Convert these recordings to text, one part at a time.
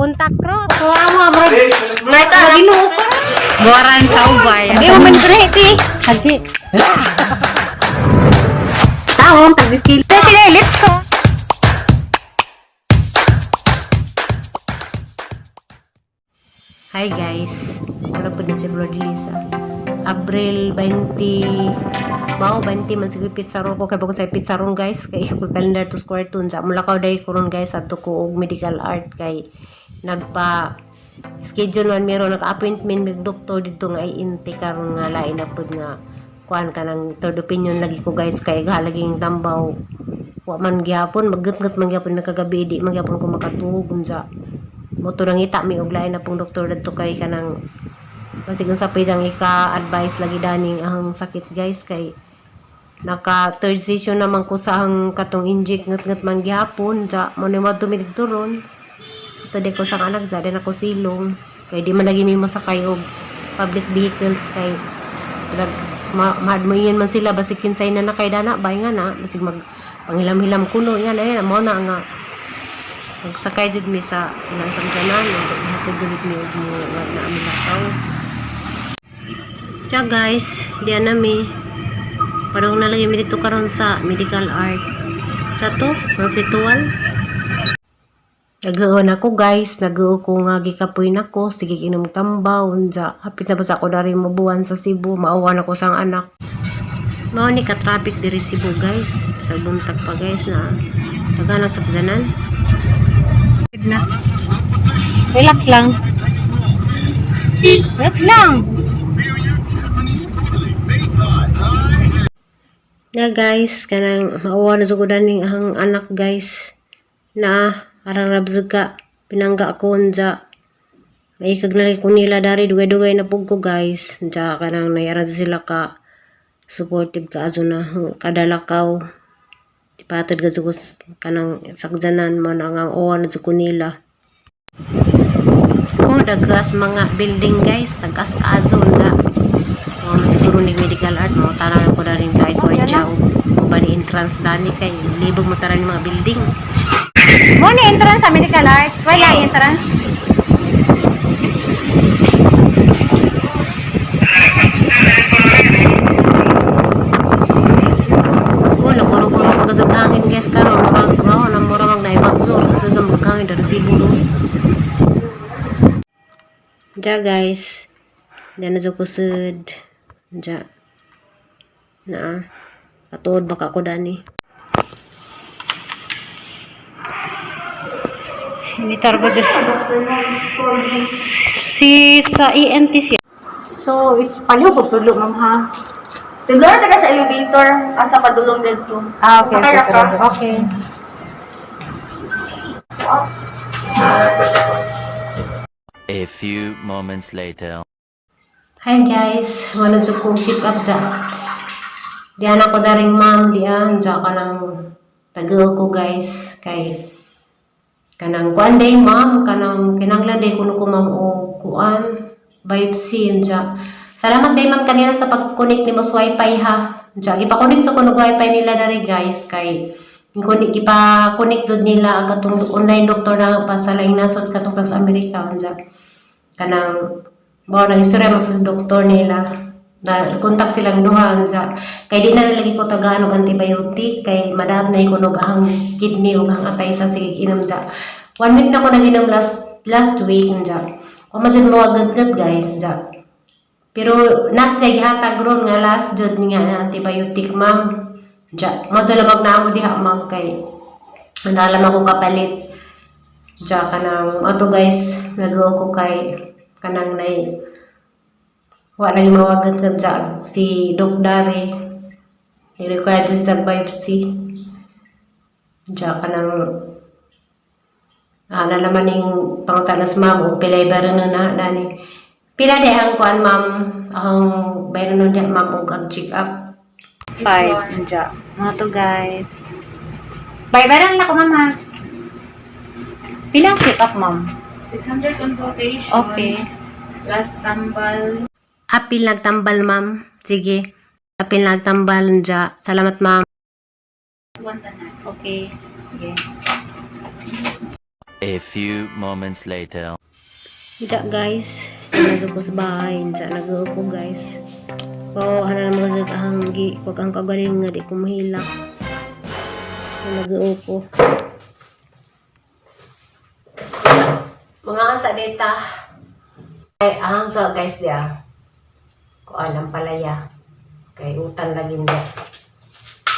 Punta Cross. Wala bro. May ka ginuo pa. Buwaran sa ubay. Di mo man kreti. Hagi. Taong pag-skill. Pinilit ko. Hi guys. Wala po din si Bro Lisa. Abril 20. Mao 20 man sige pizzaron ko kay bago sa pizzaron guys kay ko calendar to square tun sa mula ka day kuron guys adto ko og medical art kay nagpa schedule man meron nag-appointment mig doktor dito nga i-intake karon nga lain na pud nga kuan ka ng third opinion lagi ko guys kay galaging tambaw wa man gyapon maggut-gut man gyapon nagkagabi di man gyapon ko makatuog unsa mo to nang ita mi og lain na pong doktor dito kay kanang basig sa pajang ika-advise lagi daning ang sakit guys kay naka third session naman ko sa ang katong inject ngat-ngat man gyapon ja mo ni madumi dito ron tadi ko sang anak ja din ako silong kay di man lagi mi mosakay og public vehicles kay madmoyen man sila basig kinsay na nakay dana bay nga na basig mag panghilam-hilam kuno nga na mo na nga magsakay jud mi sa ilang sangganan ug hatod gud mi og mo na ami lakaw ja guys diyan na mi parang nalagay mi dito karon sa medical art sa to ritual nag-uon ako guys nag-uon ko nga gikapoy nako sige inom tambaw unja hapit na ba sa ako dari mabuwan sa Cebu maawan ako sang anak mao ni ka traffic diri Cebu guys sa buntag pa guys na taganag sa kajanan Na. Relax lang. Relax lang. na guys kanang maawa na jud daning ang anak guys na arang rabzga pinangga ako unja may kagnalay ko nila dari dugay-dugay na pug ko guys unja kanang nayara sila ka supportive ka azo na kadalakaw patad ka jud kanang sakjanan mo na nga awa na jud ko nila dagas mga building guys tagas ka azo unja siguro ni medical art mo tanan ko na rin kay ko siya o bani entrance dani kay libog mo taran mga building Mo ni entrance sa medical art. Wala entrance. wala kuro-kuro pagkasagangin guys karon murag na mura mag naibagzor kasi gamagangin dari Cebu no ja guys diyan na ko sud ja na katuod baka ko dani Mitar ba dyan? Si sa ENT siya. So, paliw ko tulo, ma'am ha? Tulo na taga sa elevator, asa padulong dito. Ah, okay. Sakay Okay. ka. Okay. A few moments later. hi guys wala jud kong check up ja diyan ako daring ma'am diyan ja kanang tagaw ko guys kay kanang kuan day ma'am kanang kinanglan day kuno ko ma'am o kuan biopsy ja salamat day ma'am kanina sa pag-connect nimo sa wifi ha ja ipa-connect sa kuno wifi nila dari guys kay ipa-connect jud nila ang katong online doktor na pa sa laing nasod katong sa Amerika ja kanang mo na istorya mo sa doktor nila na kontak silang duha sa kay di na nilagi ko tagaan og antibiotic kay madat na ikunog ang kidney ug ang atay sa sige inom ja 1 week na ko naginom last week ja ko man mo agad guys ja pero nasa gihatag ron nga last jud nga antibiotic ma'am ja mo jud lamag na mo diha ma'am kay andalam ako kapalit ja kanang ato guys nag-o ko kay kanang nay wala yung mawagat ka dyan si Doc Dari i-required sa biopsy dyan ka ng nalaman yung pangtalas ma'am o pilay baran na dani pila di ang kuan ma'am ang bayan nun di ma'am o ang check up 5. Diyan. Mga to guys. Baybaran na ko, ma'am ha? Pilang check up, ma'am? 600 consultation. Okay. Last tambal. apil nagtambal ma'am sige apil nagtambal dyan salamat ma'am One tanan. Okay. Sige. A few moments later. Diya guys, masuk ko sa bahay, diya nag-uupo guys. Oo, hana na mga hanggi, wag ang kagaling nga, di ko mahilak. Nag-uupo. Mga asa data. Ay, ang sa guys diya. Kuan ang palaya. Kay utan lagi diya.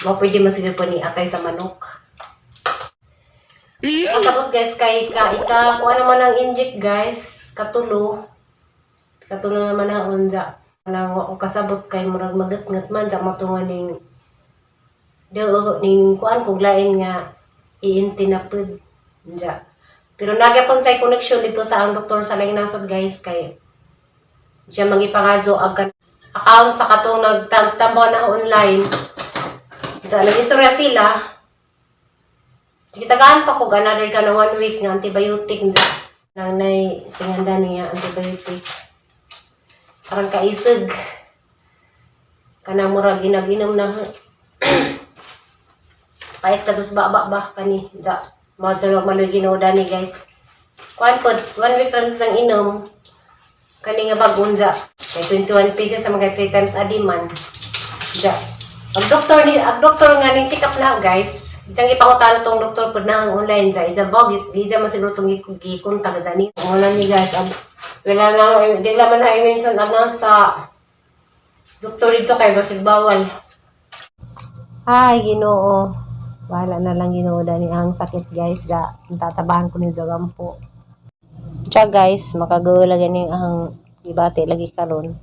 Mo pwede masigil po ni atay sa manok. Kasabot guys kay ika kuha naman ang inject guys katulo naman na unja nang wa ko kasabot kay murag magat-ngat man sa matungan ning ning kuan kog lain nga iinti na pud unja pero nagyapon say connection dito sa ang doktor sa laing nasod guys kay siya mangipangadyo ag account sa katong nagtambaw na online sa nag-istorya sila. Kitagaan pa ko another ka na 1 week nga antibiotic nang nay singanda niya antibiotic. Parang kaisig. Kanang murag ginag-inom na pait ka tus ba kani ja. Mao jud maloy ginoda ni guys. Kuan pod 1 week lang sang inom. Kani nga bag-on ja. Kay 21 pieces sa mga 3 times a day man. Ja. Ang doktor nga ning check up na guys. Diyan ipangutan tong doktor pud na ang online sa isa bog ija masiguro tong gikontak dani. Wala ni guys. Wala na di man na i-mention ang sa doktor dito kay basig bawal. Ay Ginoo. Wala na lang Ginoo dani ang sakit guys ga tatabahan ko ni Jogampo. Tiya guys, makagawa lagi ning ang ibati lagi karon.